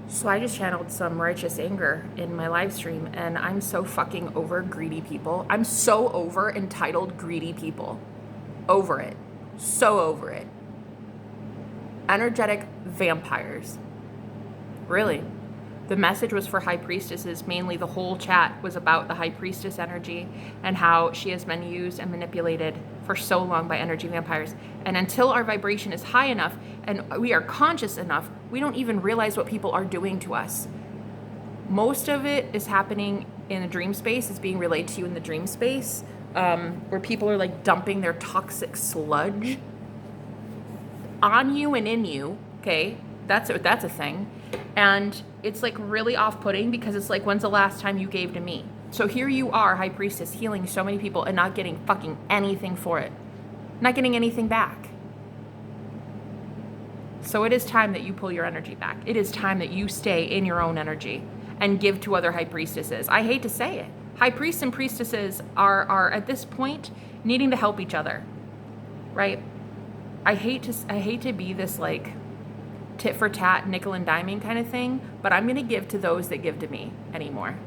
So I just channeled some righteous anger in my live stream, and I'm so fucking over greedy people. I'm so over entitled greedy people. Over it. So over it. Energetic vampires. Really. The message was for high priestesses. Mainly the whole chat was about the high priestess energy and how she has been used and manipulated for so long by energy vampires. And until our vibration is high enough and we are conscious enough, we don't even realize what people are doing to us. Most of it is happening in the dream space. It's being relayed to you in the dream space, where people are like dumping their toxic sludge on you and in you. Okay, that's a thing. And it's like really off-putting because it's like, when's the last time you gave to me? So here you are, high priestess, healing so many people and not getting fucking anything for it. Not getting anything back. So it is time that you pull your energy back. It is time that you stay in your own energy and give to other high priestesses. I hate to say it. High priests and priestesses are at this point needing to help each other, right? I hate to be this like tit for tat, nickel and diming kind of thing, but I'm going to give to those that give to me anymore.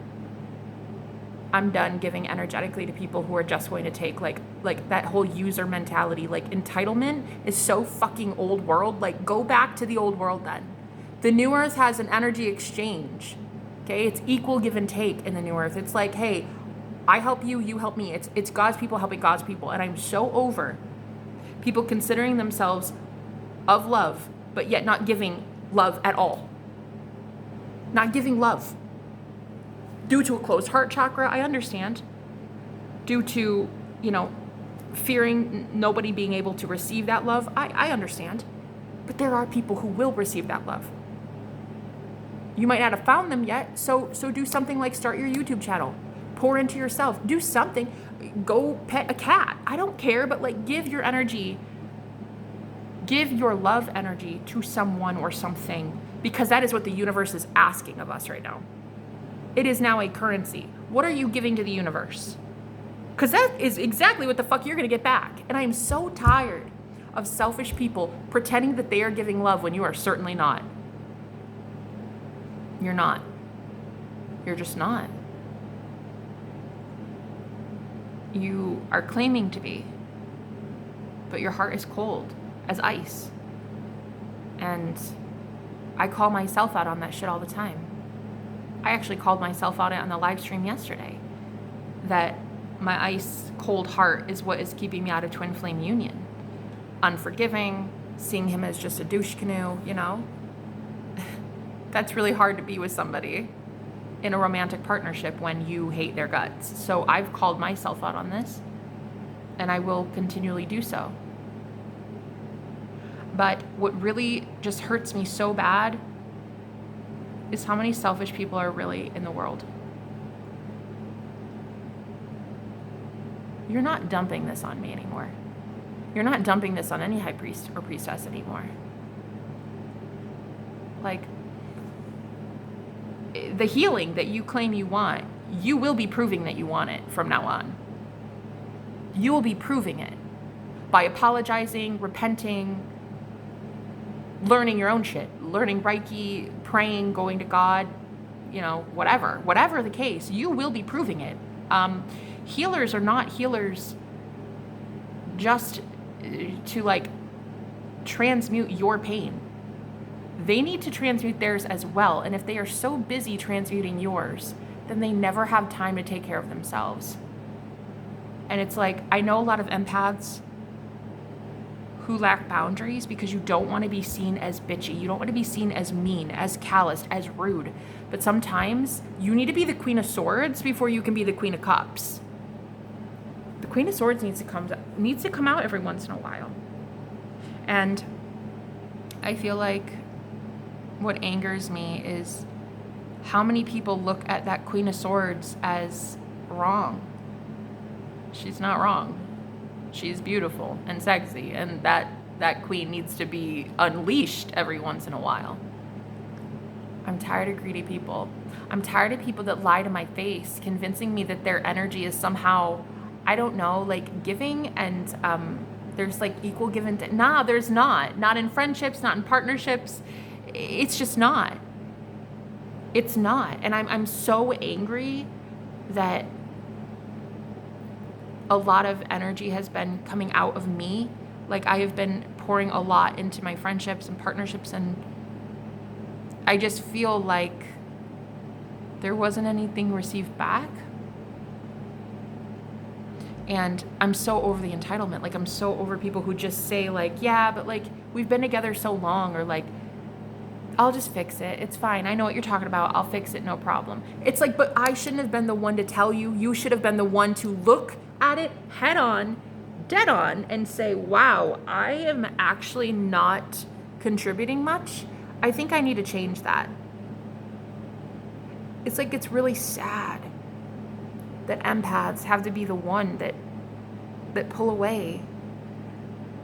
I'm done giving energetically to people who are just going to take like that whole user mentality. Like entitlement is so fucking old world. Like go back to the old world then. The new earth has an energy exchange. Okay, it's equal give and take in the new earth. It's like, hey, I help you, you help me. It's God's people helping God's people. And I'm so over people considering themselves of love, but yet not giving love at all. Not giving love. Due to a closed heart chakra, I understand. Due to, fearing nobody being able to receive that love, I understand. But there are people who will receive that love. You might not have found them yet, so do something like start your YouTube channel. Pour into yourself. Do something. Go pet a cat. I don't care, but like give your energy, give your love energy to someone or something, because that is what the universe is asking of us right now. It is now a currency. What are you giving to the universe? Because that is exactly what the fuck you're going to get back. And I am so tired of selfish people pretending that they are giving love when you are certainly not. You're not. You're just not. You are claiming to be, but your heart is cold as ice. And I call myself out on that shit all the time. I actually called myself out on the live stream yesterday that my ice cold heart is what is keeping me out of twin flame union. Unforgiving, seeing him as just a douche canoe, That's really hard to be with somebody in a romantic partnership when you hate their guts. So I've called myself out on this, and I will continually do so. But what really just hurts me so bad is how many selfish people are really in the world. You're not dumping this on me anymore. You're not dumping this on any high priest or priestess anymore. Like, the healing that you claim you want, you will be proving that you want it from now on. You will be proving it by apologizing, repenting, learning your own shit, learning reiki, praying, going to God, whatever the case, you will be proving it. Healers are not healers just to like transmute your pain. They need to transmute theirs as well. And if they are so busy transmuting yours, then they never have time to take care of themselves. And it's like, I know a lot of empaths who lack boundaries because you don't want to be seen as bitchy. You don't want to be seen as mean, as calloused, as rude. But sometimes you need to be the Queen of Swords before you can be the Queen of Cups. The Queen of Swords needs to come out every once in a while. And I feel like what angers me is how many people look at that Queen of Swords as wrong. She's not wrong. She's beautiful and sexy, and that queen needs to be unleashed every once in a while. I'm tired of greedy people. I'm tired of people that lie to my face, convincing me that their energy is somehow, I don't know, like giving, and there's like equal give and take. Nah, there's not. Not in friendships, not in partnerships. It's just not. It's not. And I'm so angry that a lot of energy has been coming out of me. Like, I have been pouring a lot into my friendships and partnerships, and I just feel like there wasn't anything received back. And I'm so over the entitlement. Like, I'm so over people who just say, like, yeah, but like, we've been together so long, or like, I'll just fix it. It's fine. I know what you're talking about. I'll fix it. No problem. It's like, but I shouldn't have been the one to tell you. You should have been the one to look at it head on, dead on, and say, wow, I am actually not contributing much. I think I need to change that. It's like, it's really sad that empaths have to be the one that pull away.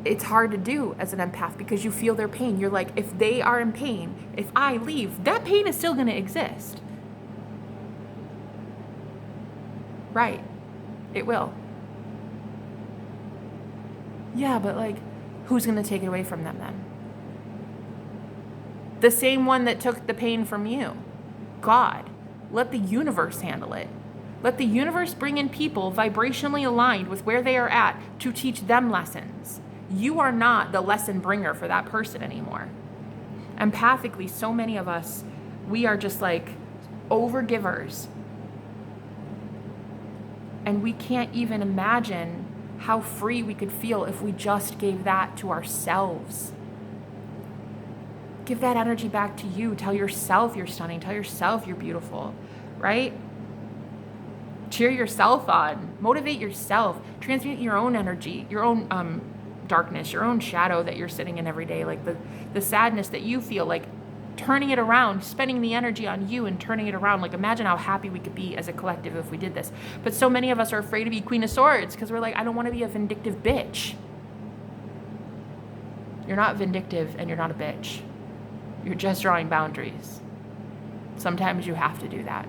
It's hard to do as an empath because you feel their pain. You're like, if they are in pain, if I leave, that pain is still going to exist. Right. It will. Yeah, but like, who's going to take it away from them then? The same one that took the pain from you. God. Let the universe handle it. Let the universe bring in people vibrationally aligned with where they are at to teach them lessons. You are not the lesson bringer for that person anymore. Empathically, so many of us, we are just like overgivers. And we can't even imagine how free we could feel if we just gave that to ourselves. Give that energy back to you. Tell yourself you're stunning. Tell yourself you're beautiful, right? Cheer yourself on. Motivate yourself. Transmute your own energy, your own darkness, your own shadow that you're sitting in every day, like the sadness that you feel, like turning it around, spending the energy on you and turning it around. Like, imagine how happy we could be as a collective if we did this. But so many of us are afraid to be Queen of Swords because we're like, I don't want to be a vindictive bitch. You're not vindictive and you're not a bitch. You're just drawing boundaries. Sometimes you have to do that.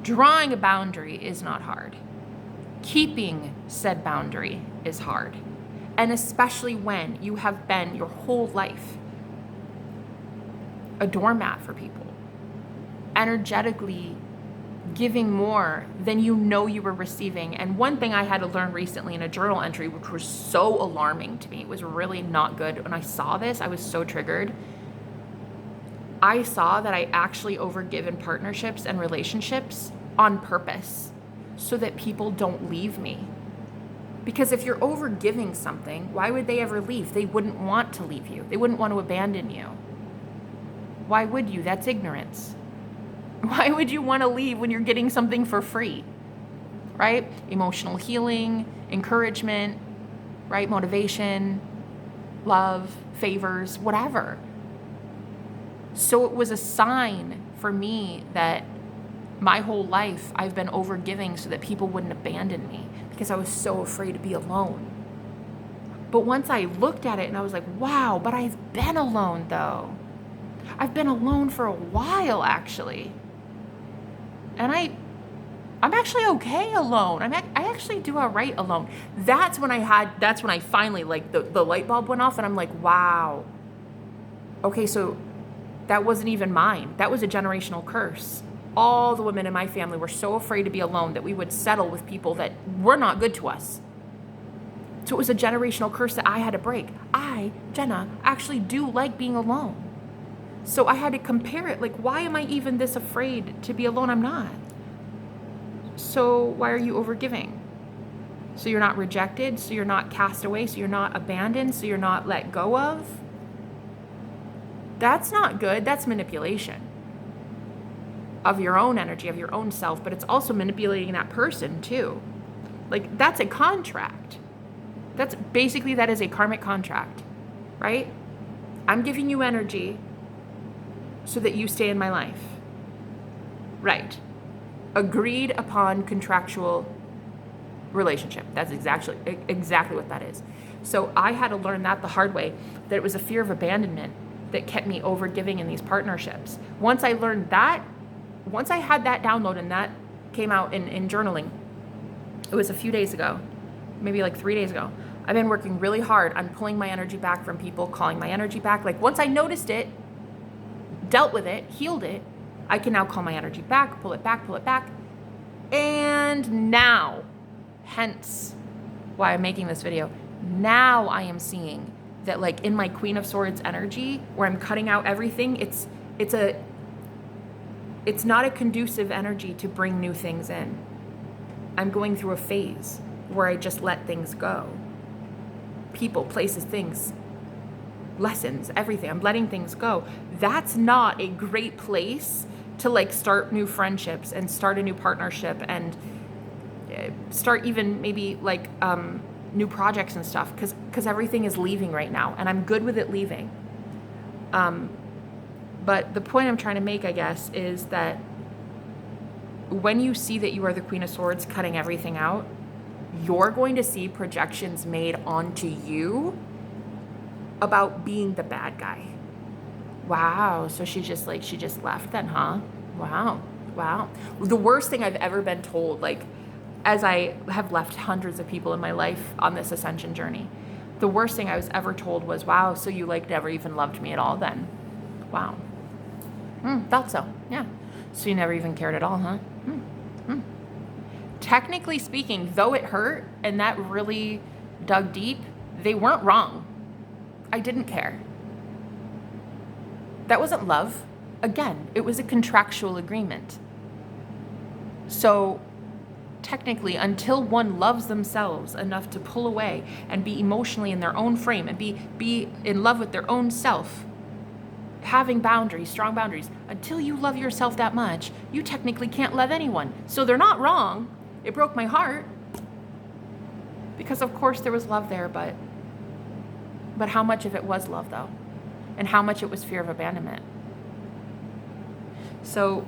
Drawing a boundary is not hard. Keeping said boundary is hard. And especially when you have been your whole life a doormat for people, energetically giving more than you know you were receiving. And one thing I had to learn recently in a journal entry, which was so alarming to me, it was really not good. When I saw this, I was so triggered. I saw that I actually overgive in partnerships and relationships on purpose so that people don't leave me. Because if you're overgiving something, why would they ever leave? They wouldn't want to leave you. They wouldn't want to abandon you. Why would you? That's ignorance. Why would you want to leave when you're getting something for free, right? Emotional healing, encouragement, right? Motivation, love, favors, whatever. So it was a sign for me that my whole life I've been overgiving so that people wouldn't abandon me because I was so afraid to be alone. But once I looked at it and I was like, wow, but I've been alone though. I've been alone for a while actually. And I'm actually okay alone. I actually do all right alone. That's when I finally, like, the light bulb went off and I'm like, wow. Okay, so that wasn't even mine. That was a generational curse. All the women in my family were so afraid to be alone that we would settle with people that were not good to us. So it was a generational curse that I had to break. I, Jenna, actually do like being alone. So I had to compare it. Like, why am I even this afraid to be alone? I'm not. So why are you overgiving? So you're not rejected, so you're not cast away, so you're not abandoned, so you're not let go of? That's not good. That's manipulation of your own energy, of your own self, but it's also manipulating that person too. Like, that's a contract. That is a karmic contract, right? I'm giving you energy so that you stay in my life. Right. Agreed upon contractual relationship. That's exactly what that is. So I had to learn that the hard way, that it was a fear of abandonment that kept me overgiving in these partnerships. Once I learned that, once I had that download and that came out in journaling, it was a few days ago, maybe like 3 days ago, I've been working really hard on pulling my energy back from people, calling my energy back. Like once I noticed it, dealt with it, healed it, I can now call my energy back, pull it back, pull it back. And now, hence why I'm making this video, now I am seeing that like in my Queen of Swords energy, where I'm cutting out everything, it's not a conducive energy to bring new things in. I'm going through a phase where I just let things go. People, places, things, lessons, everything. I'm letting things go. That's not a great place to like start new friendships and start a new partnership and start even maybe like new projects and stuff, because everything is leaving right now and I'm good with it leaving. But the point I'm trying to make, I guess, is that when you see that you are the Queen of Swords cutting everything out, you're going to see projections made onto you about being the bad guy. Wow, so she just left then, huh? Wow. The worst thing I've ever been told, like, as I have left hundreds of people in my life on this ascension journey, the worst thing I was ever told was, wow, so you like never even loved me at all then. Wow. Felt so, yeah. So you never even cared at all, huh? Technically speaking, though it hurt and that really dug deep, they weren't wrong. I didn't care. That wasn't love. Again, it was a contractual agreement. So technically, until one loves themselves enough to pull away and be emotionally in their own frame and be in love with their own self, having boundaries, strong boundaries, until you love yourself that much, you technically can't love anyone. So they're not wrong. It broke my heart because of course there was love there, but how much of it was love though? And how much it was fear of abandonment? So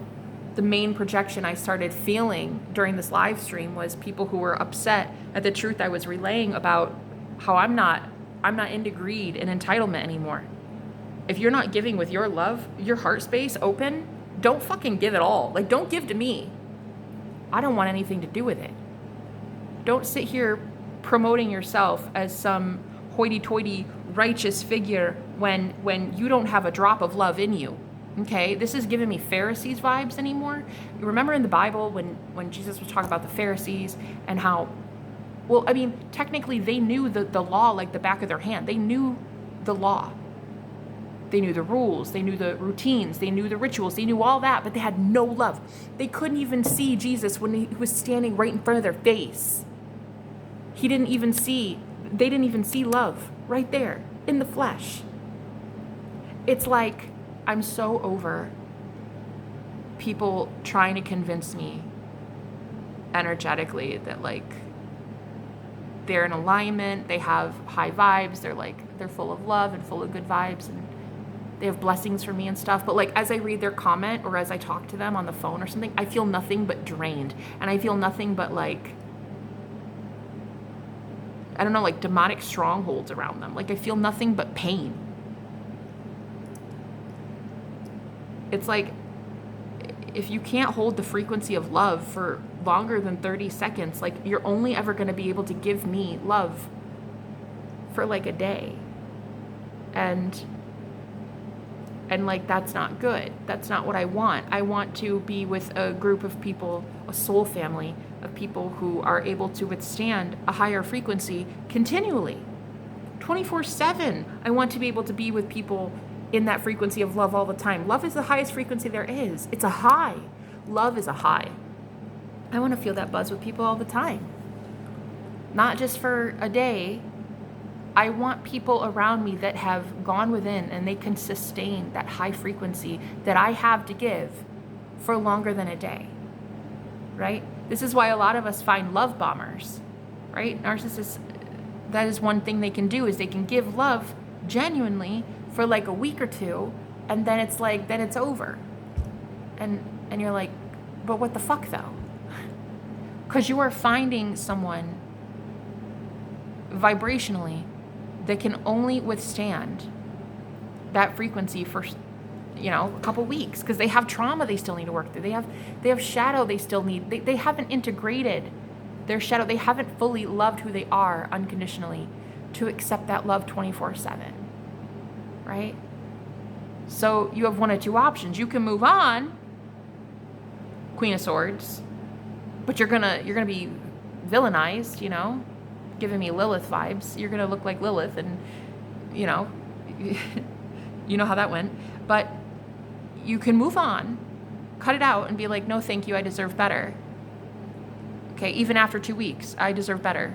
the main projection I started feeling during this live stream was people who were upset at the truth I was relaying about how I'm not into greed and entitlement anymore. If you're not giving with your love, your heart space open, don't fucking give it all. Like, don't give to me. I don't want anything to do with it. Don't sit here promoting yourself as some hoity-toity righteous figure when you don't have a drop of love in you. Okay, this is giving me Pharisees vibes anymore. You remember in the Bible when Jesus was talking about the Pharisees and how, well, I mean, technically they knew the law like the back of their hand. They knew the law. They knew the rules, they knew the routines, they knew the rituals, they knew all that, but they had no love. They couldn't even see Jesus when he was standing right in front of their face. They didn't even see love right there in the flesh. It's like, I'm so over people trying to convince me energetically that like they're in alignment, they have high vibes, they're full of love and full of good vibes and they have blessings for me and stuff. But like as I read their comment or as I talk to them on the phone or something, I feel nothing but drained. And I feel nothing but like, I don't know, like demonic strongholds around them. Like I feel nothing but pain. It's like, if you can't hold the frequency of love for longer than 30 seconds, like you're only ever going to be able to give me love for like a day. And like, that's not good. That's not what I want. I want to be with a group of people, a soul family of people who are able to withstand a higher frequency continually. 24/7. I want to be able to be with people in that frequency of love all the time. Love is the highest frequency there is. It's a high. Love is a high. I want to feel that buzz with people all the time. Not just for a day. I want people around me that have gone within and they can sustain that high frequency that I have to give for longer than a day, right? This is why a lot of us find love bombers, right? Narcissists, that is one thing they can do is they can give love genuinely for like a week or two, and then it's like, then it's over. And you're like, but what the fuck though? Because you are finding someone vibrationally that can only withstand that frequency for, a couple weeks, because they have trauma they still need to work through. They have shadow they still need. They haven't integrated their shadow. They haven't fully loved who they are unconditionally to accept that love 24/7, right? So you have one of two options. You can move on, Queen of Swords, but you're gonna be villainized, giving me Lilith vibes. You're gonna look like Lilith, and you know how that went. But you can move on, cut it out, and be like, no, thank you, I deserve better. Okay, even after 2 weeks, I deserve better.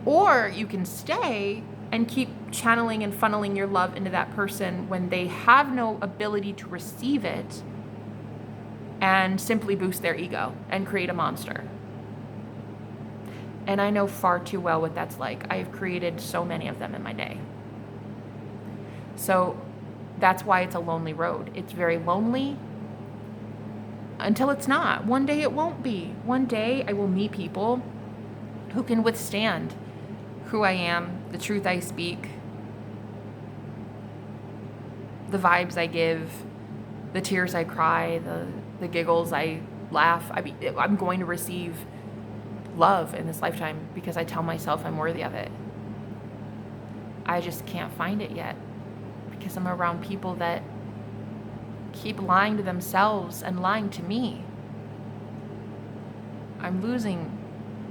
Or you can stay and keep channeling and funneling your love into that person when they have no ability to receive it, and simply boost their ego and create a monster. And I know far too well what that's like. I have created so many of them in my day. So that's why it's a lonely road. It's very lonely until it's not. One day it won't be. One day I will meet people who can withstand who I am, the truth I speak, the vibes I give, the tears I cry, the giggles I laugh. I'm going to receive love in this lifetime because I tell myself I'm worthy of it. I just can't find it yet because I'm around people that keep lying to themselves and lying to me. I'm losing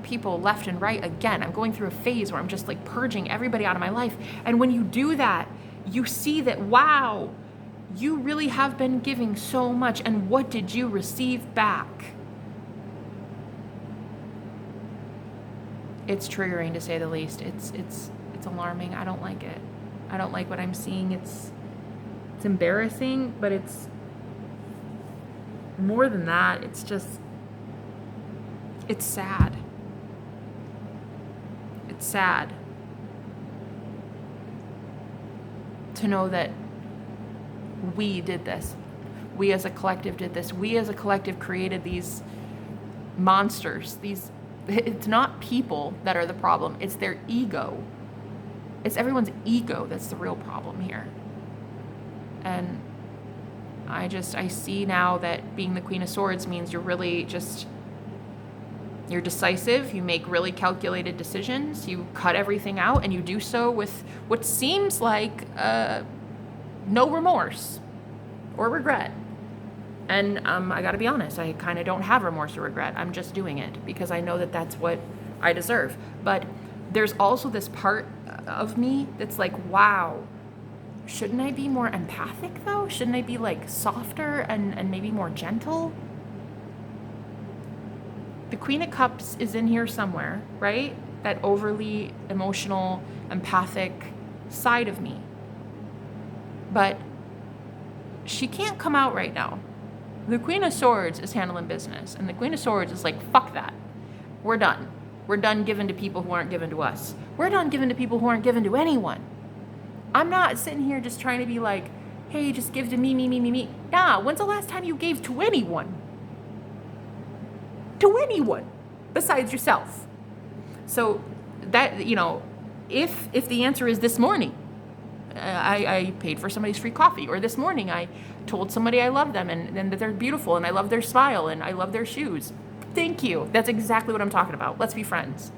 people left and right again. I'm going through a phase where I'm just like purging everybody out of my life. And when you do that, you see that, wow, you really have been giving so much. And what did you receive back? It's triggering, to say the least. It's alarming. I don't like it. I don't like what I'm seeing. It's embarrassing, but it's more than that. It's sad. It's sad to know that we did this. We as a collective did this. We as a collective created these monsters. It's not people that are the problem. It's their ego. It's everyone's ego that's the real problem here. And I see now that being the Queen of Swords means you're really you're decisive, you make really calculated decisions, you cut everything out, and you do so with what seems like no remorse or regret. And I gotta be honest, I kind of don't have remorse or regret. I'm just doing it because I know that that's what I deserve. But there's also this part of me that's like, wow, shouldn't I be more empathic though? Shouldn't I be like softer and maybe more gentle? The Queen of Cups is in here somewhere, right? That overly emotional, empathic side of me. But she can't come out right now. The Queen of Swords is handling business, and the Queen of Swords is like, fuck that. We're done. We're done giving to people who aren't given to us. We're done giving to people who aren't given to anyone. I'm not sitting here just trying to be like, hey, just give to me, me, me, me, me. Nah, when's the last time you gave to anyone? To anyone besides yourself. So that, if the answer is this morning, I paid for somebody's free coffee, or this morning I told somebody I love them and that they're beautiful and I love their smile and I love their shoes. Thank you. That's exactly what I'm talking about. Let's be friends.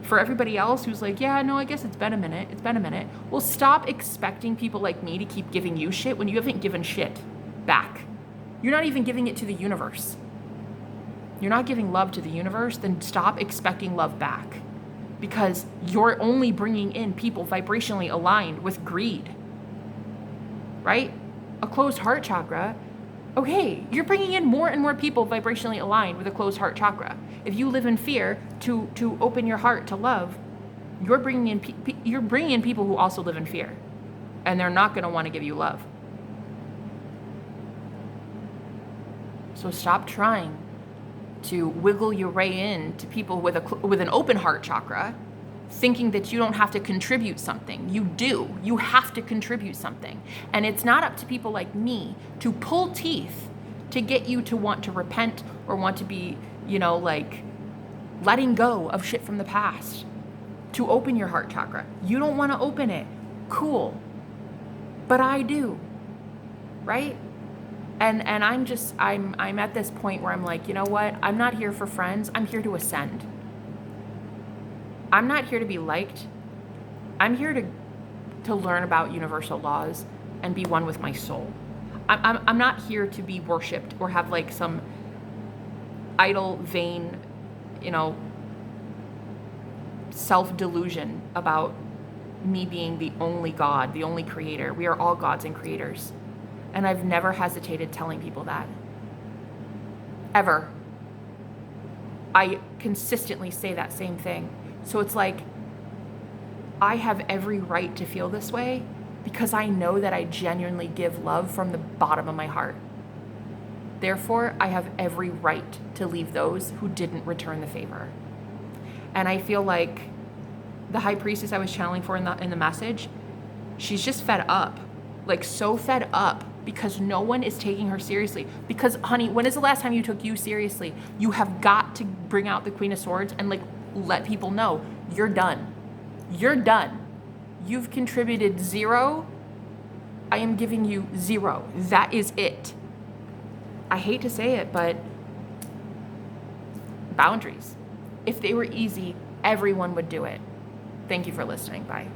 For everybody else who's like, yeah, no, I guess it's been a minute. Well, stop expecting people like me to keep giving you shit when you haven't given shit back. You're not even giving it to the universe. You're not giving love to the universe, then stop expecting love back. Because you're only bringing in people vibrationally aligned with greed. Right? A closed heart chakra. Okay, you're bringing in more and more people vibrationally aligned with a closed heart chakra. If you live in fear, to open your heart to love, you're bringing in people who also live in fear. And they're not going to want to give you love. So stop trying to wiggle your way in to people with an open heart chakra, thinking that you don't have to contribute something. You do. You have to contribute something. And it's not up to people like me to pull teeth to get you to want to repent or want to be, letting go of shit from the past, to open your heart chakra. You don't want to open it. Cool. But I do. Right? And I'm at this point where I'm like, you know what? I'm not here for friends. I'm here to ascend. I'm not here to be liked. I'm here to learn about universal laws and be one with my soul. I'm not here to be worshipped or have like some idle, vain, self-delusion about me being the only God, the only creator. We are all gods and creators. And I've never hesitated telling people that. Ever. I consistently say that same thing. So it's like, I have every right to feel this way because I know that I genuinely give love from the bottom of my heart. Therefore, I have every right to leave those who didn't return the favor. And I feel like the high priestess I was channeling for in the message, she's just fed up, like so fed up because no one is taking her seriously. Because, honey, when is the last time you took you seriously? You have got to bring out the Queen of Swords and like let people know you're done. You're done. You've contributed 0. I am giving you 0. That is it. I hate to say it, but boundaries. If they were easy, everyone would do it. Thank you for listening. Bye.